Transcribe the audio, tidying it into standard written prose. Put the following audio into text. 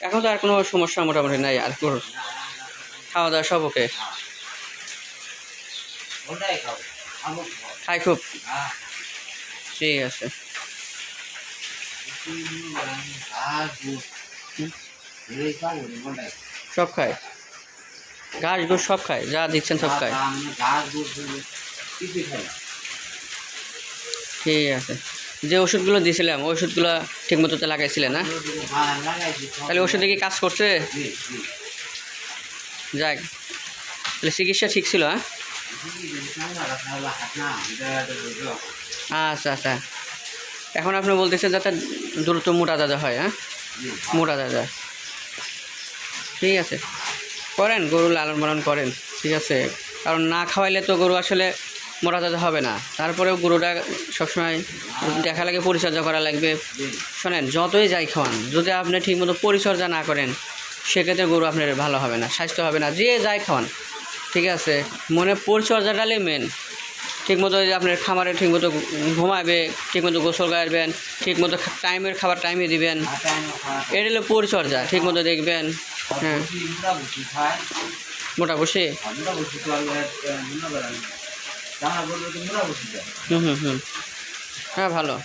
এখন তো আর কোনো সমস্যা মোটামুটি নাই আর গরুর খাওয়া দাওয়া সব ওকে খাই খুব ঠিক আছে সব খায় ঘাস ঘুষ সব খায় যা দিচ্ছেন সব খায় ঠিক আছে যে ওষুধগুলো দিয়েছিলাম ওই ওষুধগুলো ঠিক মতো তো লাগাইছিলেন না তাহলে ওষুধে কি কাজ করছে যাক তাহলে চিকিৎসা ঠিক ছিল হ্যাঁ আচ্ছা আচ্ছা এখন আপনি বলতেছেন যাতে দ্রুত মোটা তাজা হয় হ্যাঁ মোটা তাজা ঠিক আছে করেন গরু লালন পালন করেন ঠিক আছে কারণ না খাওয়াইলে তো গরু আসলে মোটা তাজা হবে না তারপরেও গরুটা সবসময় দেখা লাগে পরিচর্যা করা লাগবে শোনেন যতই যাই খাওয়ান যদি আপনি ঠিকমতো পরিচর্যা না করেন সেক্ষেত্রে গরু আপনার ভালো হবে না স্বাস্থ্য হবে না যে যাই খাওয়ান ঠিক আছে মনে পরিচর্যাটাই মেন ঠিকমতো আপনার খামারে ঠিকমতো ঘুমাবে ঠিকমতো গোসল গাড়বেন ঠিকমতো টাইমের খাবার টাইমে দিবেন এটা হলো পরিচর্যা ঠিকমতো দেখবেন হ্যাঁ মোটা বসে হুম হ্যাঁ ভালো